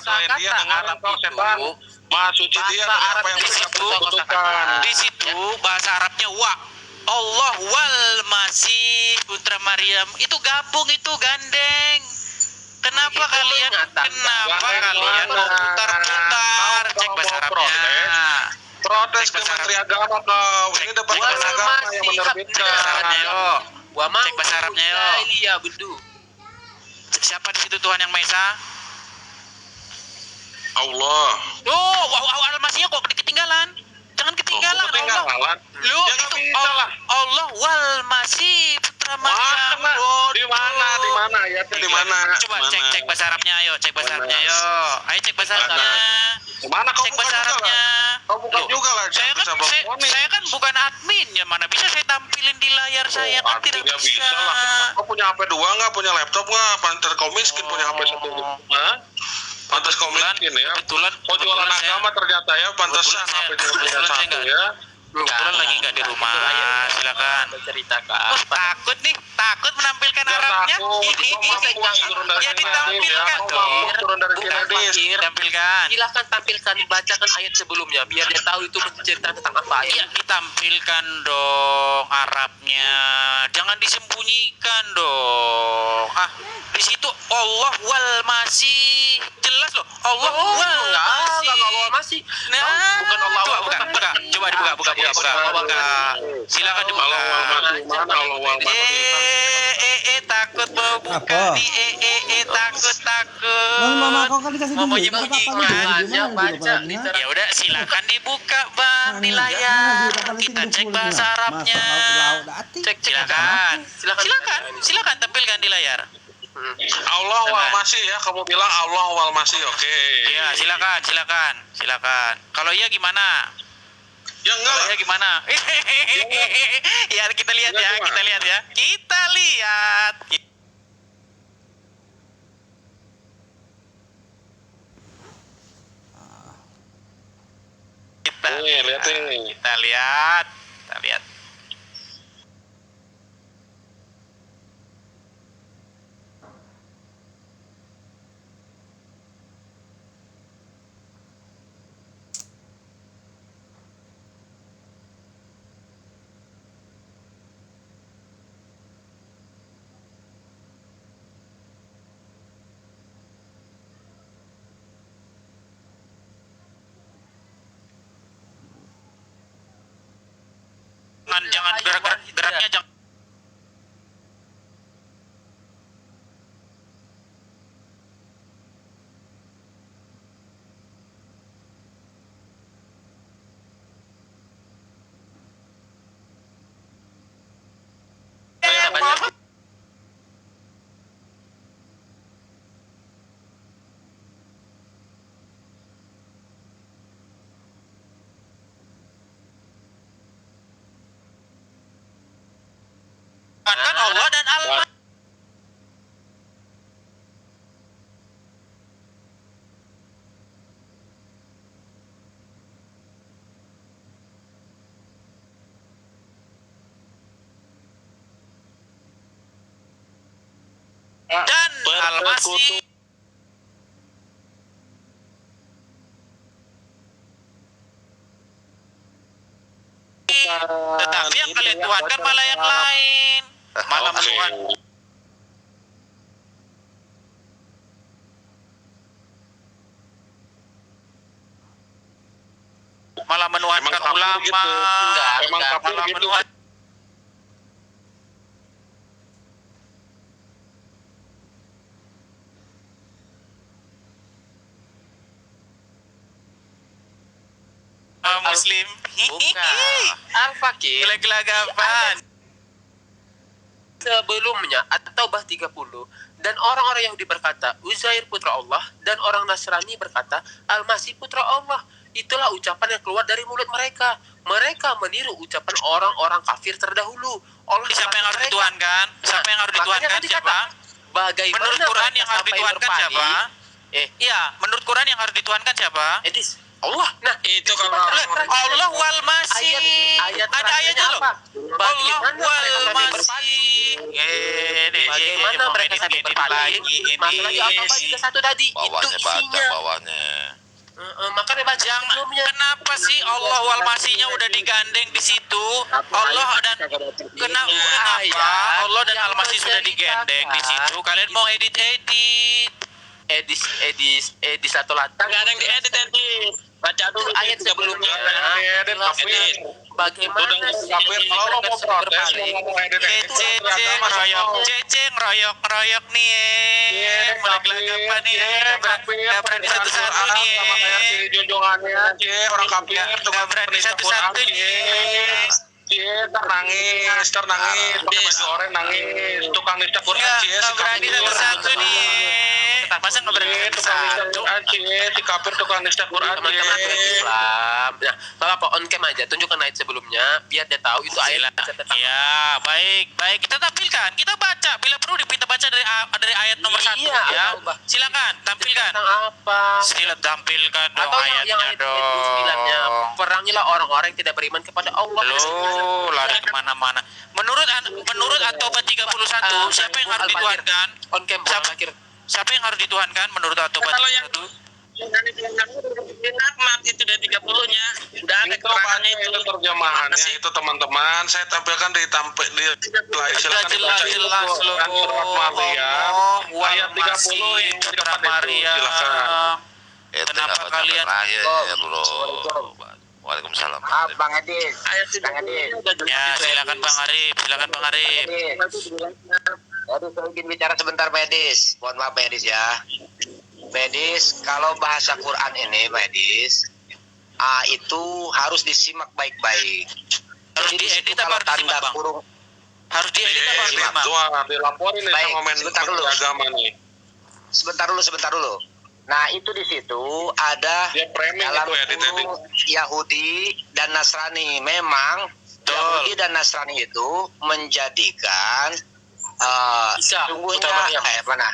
Selain dia dengar kau setan. Maha suci dia dari apa yang mereka perbuatan. Di situ bahasa Arabnya wa. Allah wal Masih putra Maryam. Itu gabung, itu gandeng. Kenapa kalian mau putar-putar? Cek bahasa Arabnya. Protes ke Menteri Agama kau. Ini Departemen Agama yang menerbitkan. Cek bahasa Arabnya yo. Iya betul. Siapa di situ Tuhan yang Maha Esa? Allah. Oh, Al-Masihnya kok ketinggalan? Jangan ketinggalan. Ketinggalan. Lu itu Allah wal Masih putra Maryam. Di mana ayatnya di mana? Coba cek bahasa Arabnya ayo, cek bahasa Arabnya ayo. Ayo cek bahasa Arabnya. Mana kau cek bahasa Arabnya? Kau buka juga lah. Saya kan bukan admin ya, mana bisa saya tampilin di layar saya kan tidak bisa. Kau punya HP 2 nggak? Punya laptop nggak? Pantas kau miskin punya HP 1. Pantas kau miskin ya. Kau jualan agama ternyata ya, pantasan HP punya 1 ya. Kebetulan lagi nggak di rumah, silakan. Ceritakan. Takut menampilkan Arabnya. Ya ditampilkan dong. Turun dari sini. Tampilkan. Silakan tampilkan, bacakan ayat sebelumnya biar dia tahu itu menceritakan tentang apa Ya ayat. ditampilkan dong Arabnya. Jangan disembunyikan dong. Di situ Allah wal Masih. Jelas loh. Allah wal Masih. Masih. Nah, Bukan Allah buka. Coba dibuka. Silakan dibuka. Mana Allah wal Masih? Takut mau buka di takut. Mama kau kan dikasih Mau duit. menyembunyikan. baca Ya udah silakan dibuka Bang di layar. Kita cek bahasa Arabnya. Silakan tampilkan di layar. Allah wal Masih ya, kamu bilang Allah wal Masih, oke. Iya, silakan. Kalau iya gimana? Ya enggak lah. Ya gimana? Ya kita lihat ya. Kita lihat. Kita lihat. Jangan geraknya jangan. Kan Allah dan Allah. Dan Al-Masih. Tetapi yang kalian tuhankan malah yang lain. Malah menuhankan ulama. Emang kafir Malah gitu. menuhankan Muslim. Al-Fakir Gelag-gelagapan. sebelumnya At-Taubah 30 dan orang-orang Yahudi berkata Uzair putra Allah dan orang Nasrani berkata Al-Masih putra Allah. Itulah ucapan yang keluar dari mulut mereka. Mereka meniru ucapan orang-orang kafir terdahulu. Allah Siapa yang harus dituhankan? Siapa yang harus dituhankan? Siapa? Bagaimana Menurut Quran yang harus sampai dituhankan berpadi? siapa? Iya, menurut Quran yang harus dituhankan siapa? Edis, Allah. Nah, Itu kalau orang Allah wal masih. ayat Ada ayatnya loh. apa? Allah Bagaimana wal mereka sampai berpaling? masih. Bagaimana mereka sampai berpaling? Masalahnya apa 31 tadi? Itu Bawahnya baca isinya. bawahnya. Makanya baca Jangan, sebelumnya. kenapa sih Allah wal masihnya udah digandeng di situ? Allah dan kenapa Allah dan al masih sudah digandeng di situ? Kalian mau edit-edit? Edis atau latar. Nggak ada yang diedit. Baca dulu Ayat sebelumnya. Edit kafir. Bagaimana sih Kafir kalau lo mau protes, lo mau edit Cece ngeroyok nih. Mulai gelagapan nih. Gak berani satu-satu nih. Junjungannya, orang kafir Gak berani satu-satu nih. nangis, pakai baju oranye nangis, tukang nista Quran cie, Gak berani satu-satu nih. Masa gak berani tukang nista satu-satu? Quran cie, si kafir tukang nista Quran teman-teman cie. Islam. Nah, Bapak on cam aja, tunjukkan ayat sebelumnya biar dia tahu itu ayat tentang Ya, baik. Kita tampilkan, kita baca. Bila perlu kita baca dari ayat nomor 1 Iya, ya. atau bah- Silakan, tampilkan. tentang apa? Sila tampilkan dong Atau yang ayatnya ayat dong. 9-nya, perangilah orang-orang yang tidak beriman kepada Allah. Loh, lari kemana-mana. Menurut At-Taubah 31, siapa yang harus dituhankan? On cam, Siapa yang harus dituhankan menurut At-Taubah Kalau yang 31? Ahmad itu dari 30-nya udah ada Itu keterangannya banyak itu terjemahannya itu teman-teman. Saya tampilkan di silakan Jelas dibaca itu loh. Quran surat Maryam ayat 30 yang Putra depan itu. Maria. Silakan. Kenapa kalian? Terakhir ya bro. Waalaikumsalam. Bang Edis. ayat Bang Edis. Ya, silakan Bang Arif. Jadi saya ingin bicara sebentar Pak Edis. Mohon maaf Pak Edis ya. Pak Edis, kalau bahasa Quran ini Pak Edis, itu harus disimak baik-baik. Harus Jadi di situ diedit apa kalau harus disimak, tanda Bang? kurung, Harus diedit apa harus Diedit disimak? tuh, dilaporin nih Baik, sama sebentar dulu. Menteri Agama nih. sebentar dulu. Nah itu di situ ada Dia framing dalam itu edit. kurung Yahudi dan Nasrani. Memang Yahudi dan Nasrani itu menjadikan Isa, sungguhnya Putra Maryam. mana?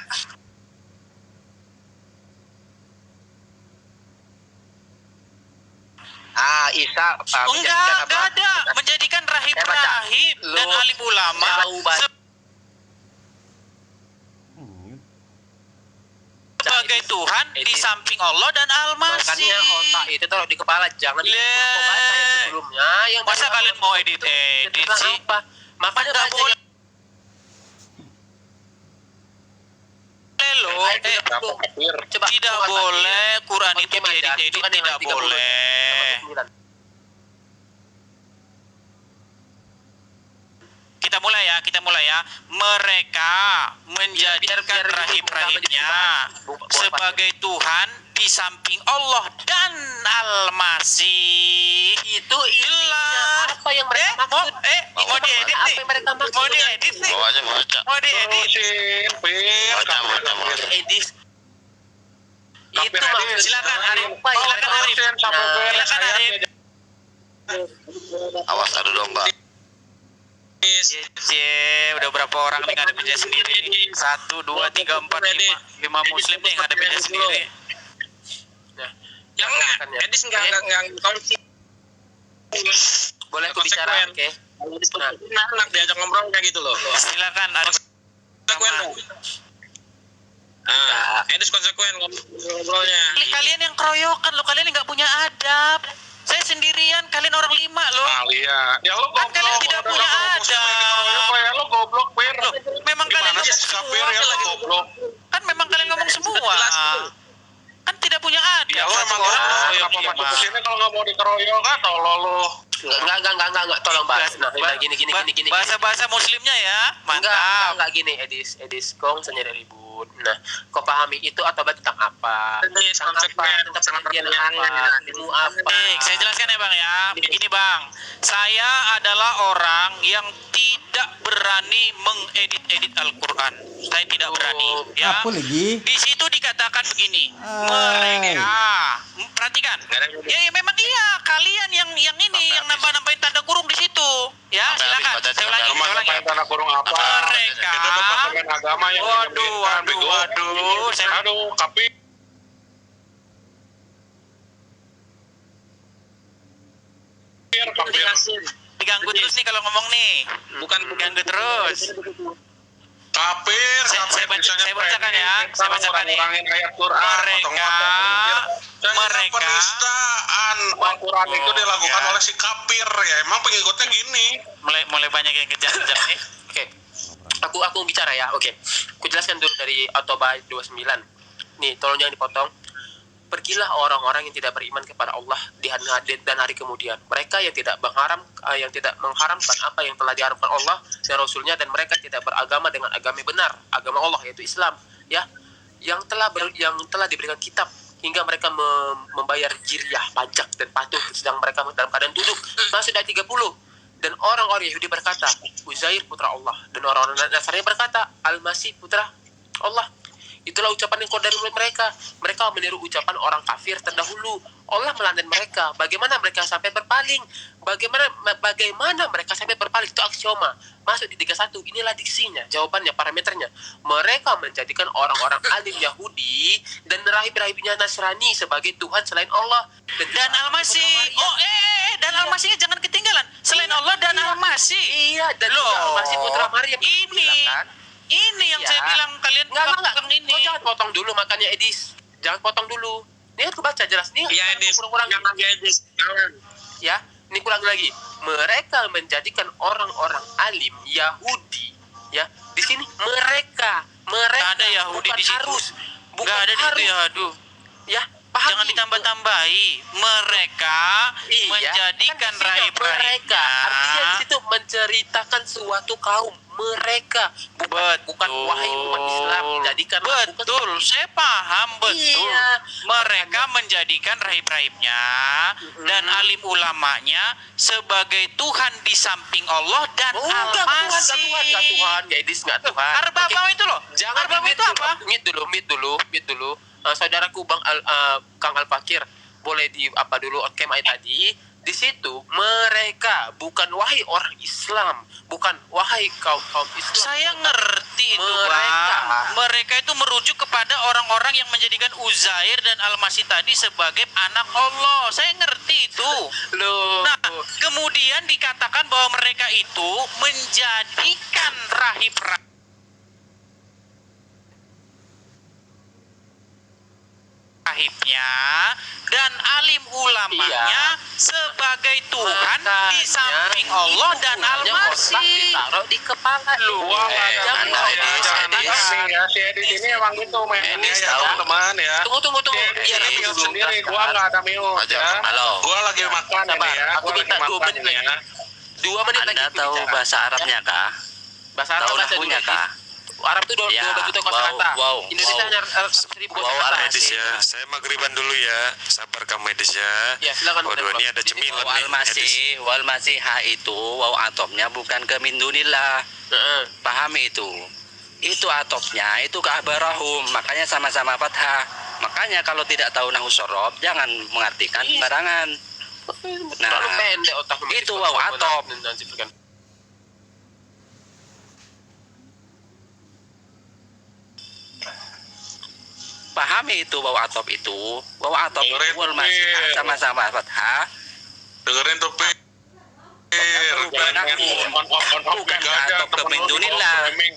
Isa Enggak ada. Menjadikan rahib-rahib dan Loh, alim ulama tahu baca. sebagai Tuhan di samping Allah dan Al-Masih. Makanya otak itu taruh di kepala, jangan Le. kau baca yang sebelumnya. Yang Masa tadi kalian mau edit-edit tentang sih? apa? Makanya Nggak baca boleh yang loh. Kenapa kafir? coba Tidak coba boleh. Quran On itu cam aja, diedit-edit tunjukkan yang tidak ayat 30. boleh. 9. Kita mulai ya. Mereka menjadikan biar rahib-rahibnya sebagai Tuhan di samping Allah dan Al-Masih. Itu intinya Jelas. apa yang mereka maksud? Mau diedit apa nih? yang mereka maksud? Mau diedit nih? Bawahnya baca. Mau diedit? Terusin, Fir. Baca. Edis. Tapi Itu Edis, maksud silakan, Arif. apa yang Silakan, mereka Arif. maksud? Sampai Nah, beres silakan, Arif. ayatnya. Awas adu domba. Udah berapa orang nih ngadepin dia sendiri nih? 1, 2, 3, 4, 5 muslim nih ngadepin dia sendiri. yang enggak Edis enggak konsisten. boleh aku bicara, oke? Nah, enak diajak ngobrol kayak gitu loh. Silakan ada Konsekuen dong. Nah, Edis konsekuen ngobrolnya. kalian yang keroyokan loh, kalian yang nggak punya adab. Saya sendirian, kalian orang 5 loh. Alia. Ya lo Kan goblok. kalian tidak punya adab. Ya lo goblok, Fir. Loh, memang kalian Gimana sih ngomong kafir ya lo semua. goblok. Kan memang kalian ngomong semua. Kan tidak punya adab. Ya lo Satu emang orang kenapa keroyok masuk ke 5. sini kalau nggak mau dikeroyok kan tolol lo. Enggak, tolong bahas. Nah, gini. Bahasa muslimnya ya, mantap. Enggak gini, Edis, kong sendiri ribut. Nah, kau pahami itu atau tentang apa? Edis Tentang apa? konsekuen Tentang sama pengertian pertanyaannya. apa? Ilmu apa? Baik, saya jelaskan ya Bang ya. Begini Bang, saya adalah orang yang tidak berani mengedit-edit Al-Quran. Saya tidak berani. Ya. Apa lagi? Di situ dikatakan begini, Ay. mereka perhatikan. Ya memang iya, kalian yang ini yang nambah-nambahin tanda kurung di situ. Ya, Sampai silakan. habis, baca Saya ulangi, sampai Cuma saya ulangi. sampai tanda kurung apa? Mereka. Itu departemen agama yang menyebutkan, bego. Waduh, saya Aduh, tapi kapir. Diganggu terus nih kalau ngomong nih. Bukan Ganggu terus. Kapir, Saya bacakan ya. Saya bacakan nih. ngurangin ayat Quran, Mereka penistaan Al-Quran itu dilakukan oleh si kapir ya. Emang pengikutnya gini. mulai banyak yang kejam-kejam nih. Oke. Aku bicara ya. Oke. Aku jelaskan dulu dari At-Taubah 29. Nih, tolong jangan dipotong. Pergilah orang-orang yang tidak beriman kepada Allah di hari dan hari kemudian. Mereka yang tidak mengharamkan apa yang telah diharamkan Allah dan Rasulnya, dan mereka tidak beragama dengan agama benar, agama Allah yaitu Islam, ya. Yang telah diberikan kitab hingga mereka membayar jiryah, pajak dan patuh sedang mereka dalam keadaan duduk. Masuk ayat 30. Dan orang-orang Yahudi berkata, Uzair putra Allah, dan orang-orang Nasrani berkata, Al-Masih putra Allah. Itulah ucapan yang keluar dari mulut mereka. Mereka meniru ucapan orang kafir terdahulu. Allah melanda mereka. Bagaimana mereka sampai berpaling? Bagaimana mereka sampai berpaling? Itu aksioma. Masuk di 31. Inilah diksinya, jawabannya, parameternya. Mereka menjadikan orang-orang alim Yahudi dan rahib-rahibnya Nasrani sebagai Tuhan selain Allah. Dan Al-Masih. Dan Al-Masihnya jangan ketinggalan. Selain Allah dan Al-Masih. Iya, dan Loh, Al-Masih putra Maryam. Ini yang saya bilang kalian Enggak. ini. Kau jangan potong dulu, makanya Edis. Jangan potong dulu. Ini aku baca jelas nih. Ya Edis, jangan ya Edis. Ya, ini kurang lagi. Mereka menjadikan orang-orang alim Yahudi. Ya, di sini mereka Nggak ada Yahudi bukan di situ. harus. Bukan Nggak ada di harus. situ ya, aduh. Ya, paham. Jangan ditambah-tambahi. Mereka menjadikan kan mereka. Artinya di situ menceritakan suatu kaum. Mereka bukan wahai umat Islam, jadikan betul, saya paham betul. Iya. Mereka menjadikan rahib-rahibnya dan alim ulamanya sebagai Tuhan di samping Allah dan Al-Masih. Enggak Tuhan, ya Edis enggak Tuhan. Arbabah itu loh. Jangan Arbabah itu apa? Mute dulu. Saudaraku Kang Al-Fakir, boleh di apa dulu on cam ayat tadi. Di situ mereka, bukan wahai orang Islam, bukan wahai kaum Islam. Saya ngerti itu, mereka. Bang. Mereka itu merujuk kepada orang-orang yang menjadikan Uzair dan Al-Masih tadi sebagai anak Allah. Saya ngerti itu. Loh. Nah, kemudian dikatakan bahwa mereka itu menjadikan rahib-rahib rahibnya dan alim ulamanya sebagai Tuhan di samping Allah dan Al-Masih. Ditaruh di kepala. Ya, si Edis ini emang gitu mainnya ya, teman-teman ya. Tunggu. Biar mute sendiri, gua nggak ada mute ya. Halo. Gua lagi makan ini ya. Aku minta 2 menit lagi. 2 menit lagi. Anda tahu bahasa Arabnya kah? Bahasa Arab Tahu bahasa nahunya Indonesia. kah? Arab itu 12 Ya, juta kosakata. wow. Indonesia hanya 1000 kosakata. Medis ya, saya maghriban dulu ya, sabar kamu medis ya. Ya, silakan. Waduh, ini ada cemilan nih. Wal masih ha itu waw atopnya bukan ke min dunillah. Pahami itu. Itu atopnya itu ke abarahum, makanya sama-sama fathah. Makanya kalau tidak tahu nahu sorob jangan mengartikan sembarangan. Nah, pendek otak itu waw atop. Pahami itu waw atop itu. Waw atop Dengerin, wal masih Pir. sama-sama fathah. Dengerin tuh, Pir. Jangan on off Bukan aja, atop ke temen min lu dunillah. streaming.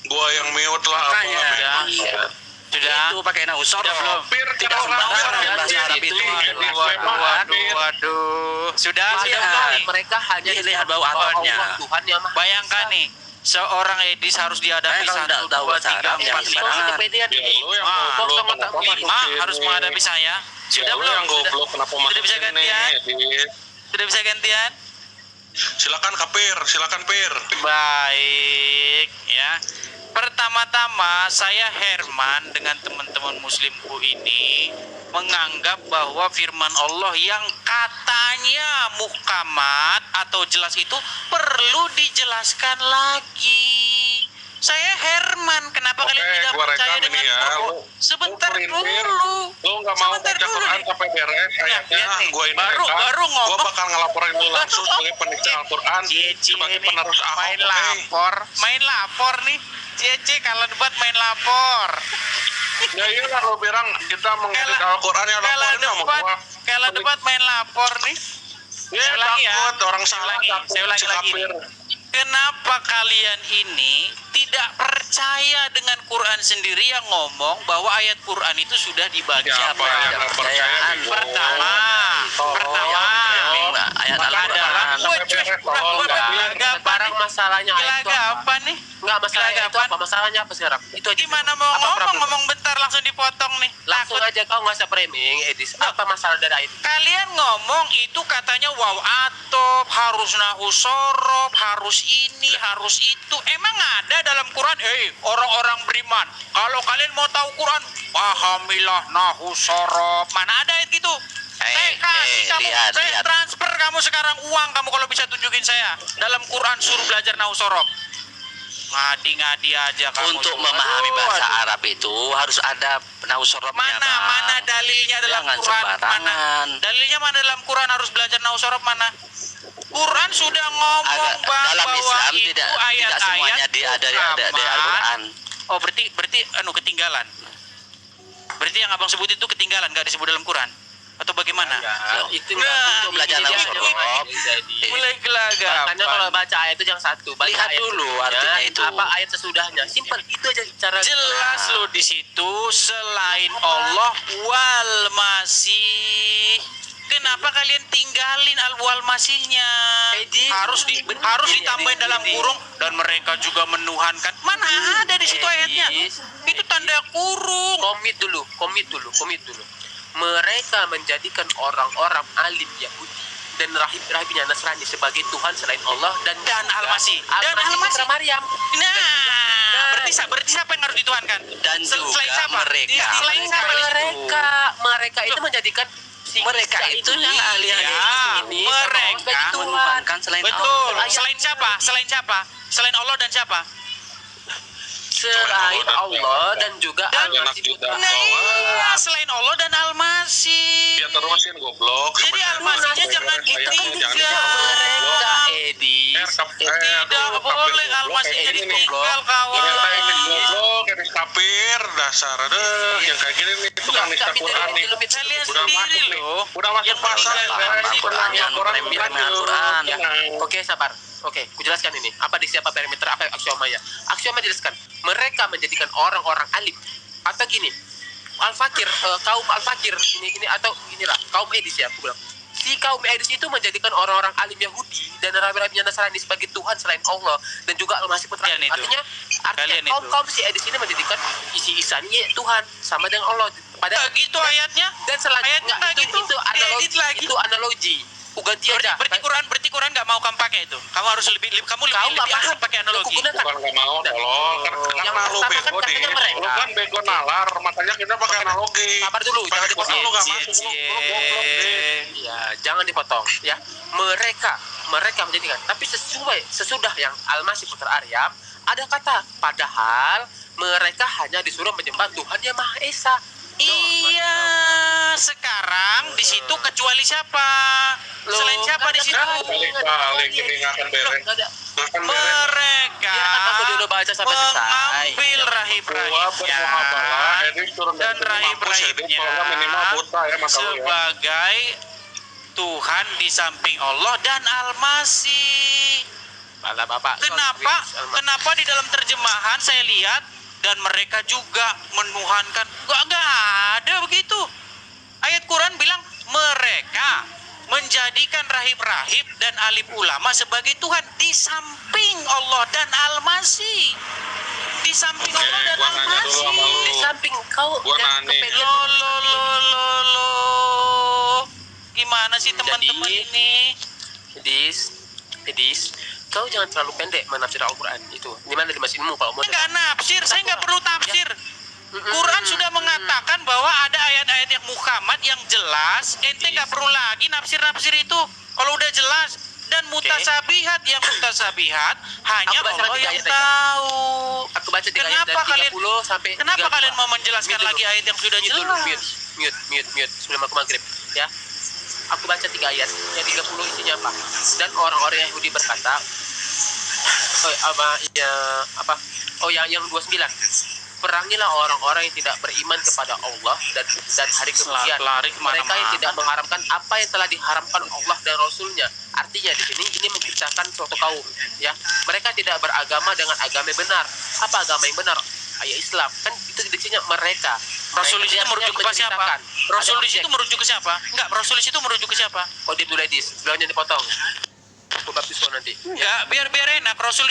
Gua yang mute lah. Makanya Iya. Sudah. itu pakai nahu sorob. Pir, Tidak sembarangan bahasa Arab itu. Waduh. Sudah. Mereka hanya Lihat bau atopnya. Allah Tuhan yang Maha Bayangkan nih, seorang Edis harus dihadapi Kalau tidak 1, tahu 2, bahasa 3, Arab, jangan 4, 5. sembarangan. Ya, lu yang Ah, goblok, kenapa Harus masuk menghadapi sini? saya. Ya, Sudah lu belum? yang goblok, kenapa Sudah masuk bisa sini, gantian? Edis? Sudah bisa gantian? Silakan Kapir, silakan Pir. Baik, ya. Pertama-tama saya Herman dengan teman-teman muslimku ini menganggap bahwa firman Allah yang katanya muhkamat atau jelas itu perlu dijelaskan lagi. Saya Herman, kenapa Oke, kalian tidak gua percaya rekam dengan ini ya. aku? Sebentar Lu dulu. Pir, lu nggak mau Sebentar baca dulu Quran nih. sampai beres ayatnya. lihat nih. Gua ini Baru Gua ngomong. bakal ngelaporin lu langsung sebagai penikah Al-Quran, sebagai penerus Ahok. Main lapor nih. Cici kalau debat main lapor. Ya iya lah, lu bilang kita mengedit Al-Quran ya, laporin sama gua. Kalau debat main lapor nih. Ya, Saya ulangi ya. takut orang salah. Saya ulangi lagi nih. Kenapa kalian ini tidak percaya dengan Quran sendiri yang ngomong bahwa ayat Quran itu sudah dibaca? Siapa yang nggak percaya? Pertama, ayat adalah Sekarang masalahnya itu apa nih? Enggak, masalahnya itu apa? Masalahnya apa sekarang? Itu aja. Gimana mau ngomong bentar langsung dipotong nih? Langsung Takut. aja, kau nggak usah framing, Edis. Apa masalah dari ayat? Kalian ngomong itu katanya waw atop, harus nahu sorob, harus ini, harus itu. Emang ada dalam Quran? Orang-orang beriman, kalau kalian mau tahu Quran, pahamilah nahu sorob. Mana ada ayat gitu? Saya kasih kamu, saya transfer kamu sekarang uang kamu kalau bisa tunjukin saya. Dalam Quran suruh belajar nahu sorob. Ngadi-ngadi aja kamu. Untuk semua. memahami Aduh, bahasa aduh. Arab itu harus ada nausorobnya. Mana dalilnya dalam Jangan Quran? sembarangan. Mana dalilnya mana dalam Quran harus belajar nausorob mana? Quran sudah ngomong Dalam bahwa Islam itu tidak ayat-ayat semuanya dari Al-Quran. Oh, berarti ketinggalan. Berarti yang abang sebut itu ketinggalan, nggak disebut dalam Quran atau bagaimana? Itu Untuk belajar nausorоб. Mulai gelagapan. Karena kalau baca ayat itu jangan satu, baca Lihat ayat dulu sebelumnya, artinya itu. Apa ayat sesudahnya? Simpel itu aja cara. Jelas loh di situ selain Allah wal masih. Kenapa kalian tinggalin wal masihnya? Harus ditambahin dalam kurung dan mereka juga menuhankan. Mana ada di situ ayatnya? Itu tanda kurung. Komit dulu. Mereka menjadikan orang-orang alim Yahudi dan rahib-rahibnya Nasrani sebagai Tuhan selain Allah dan Al-Masih. Putra Maryam. Nah, berarti siapa yang harus dituhankan? Dan Selain juga siapa? mereka. Selain siapa di situ? Mereka itu menjadikan Mereka itu yang ahli-ahli ini mereka menuhankan selain betul. Allah. Selain siapa? Selain Allah dan siapa? selain Allah dan juga Al-Masih Putra. Nah iya, selain Allah dan Al-Masih. Ya terusin goblok. Jadi Al-Masihnya jangan Mereka Edi. Tidak boleh Al-Masihnya ditinggal kawan. Ini goblok, ini kafir dasar. Aduh, yang kayak gini nih tukang nista Quran nih. Kalian Udah sendiri masuk nih. loh. Udah masuk Yang pasar meninggal ya. Al-Masih. Al-Quran. Ya. Oke, sabar. Oke, kujelaskan ini. Apa di siapa perimeter, apa aksiomanya? Aksioma jelaskan. Mereka menjadikan orang-orang alim atau gini. Al-Fakir, kaum Al-Fakir ini atau inilah kaum Edis ya, aku bilang. Si kaum Edis itu menjadikan orang-orang alim Yahudi dan rabi-rabinya Nasrani sebagai Tuhan selain Allah dan juga Al-Masih Putra. Artinya kaum si Edis ini menjadikan isi Isa ini Tuhan sama dengan Allah. Padahal gitu ayatnya. dan selanjutnya Ayatnya itu analogi, diedit lagi. itu analogi. Ganti aja. Berarti Quran nggak mau kamu pakai itu. Kamu harus lebih ahli pakai analogi. Bukan nggak mau, tolong. Yang Karena lu pertama kan bego katanya di. mereka. Lu kan bego nalar, makanya kita pakai analogi. Sabar dulu, jangan Pakai Quran dipotong. lu nggak masuk, lu goblok deh. Ya, jangan dipotong ya. Mereka menjadikan, tapi sesudah yang Al-Masih Putra Maryam ada kata padahal mereka hanya disuruh menyembah Tuhan yang Maha Esa. Iya, sekarang di situ kecuali siapa? Selain siapa di situ? Balik ini nggak akan beres. Nggak akan beres. Mereka Biarkan aku dulu baca sampai selesai. mengambil Gua rahib-rahibnya bermuamalah, Edis turun dan dari mampus, Edis. rahib-rahibnya Kalau nggak minimal buta ya mata lu ya. sebagai Tuhan di samping Allah dan Al-Masih. Malah Bapak. Kenapa di dalam terjemahan saya lihat dan mereka juga menuhankan? Gak ada begitu. Ayat Quran bilang mereka menjadikan rahib-rahib dan alim ulama sebagai Tuhan di samping Allah dan Al-Masih. Di samping Oke, Allah dan gua nanya dulu sama Al-Masih. lu. Di samping kau Gua dan nanya. kepedulian Lo. Gimana sih teman-teman Jadi, ini? Edis, kau jangan terlalu pendek menafsir Al-Quran itu. Di mana dimaksudmu kalau mau? Enggak nafsir, saya nggak perlu tafsir. Quran sudah mengatakan bahwa ada ayat-ayat yang muhkamat yang jelas, ente nggak perlu lagi nafsir-nafsir itu. Kalau udah jelas dan mutasabihat yang mutasabihat hanya Aku baca Allah lagi yang ayat aja. tahu. Aku baca 3 ayat Kenapa dari kalian 30 sampai Kenapa 32. kalian mau menjelaskan Mute lagi dulu. ayat yang sudah Mute dulu, jelas? mute sebelum aku maghrib ya. Aku baca 3 ayat yang 30 isinya apa? Dan orang-orang Yahudi berkata yang 29. perangilah orang-orang yang tidak beriman kepada Allah dan hari kemudian. Lari kemana-mana. Mereka yang tidak mengharamkan apa yang telah diharamkan Allah dan Rasulnya. Artinya di sini ini menceritakan suatu kaum, ya. Mereka tidak beragama dengan agama yang benar. Apa agama yang benar? Ya Islam. Kan itu dicinya mereka. Rasul di situ merujuk ke siapa? Rasul di situ merujuk ke siapa? Enggak, Rasul di situ merujuk ke siapa? Kode Abdul Hadis, beliau yang dipotong. Aku baptis kau nanti. Enggak, biar enak. Rasul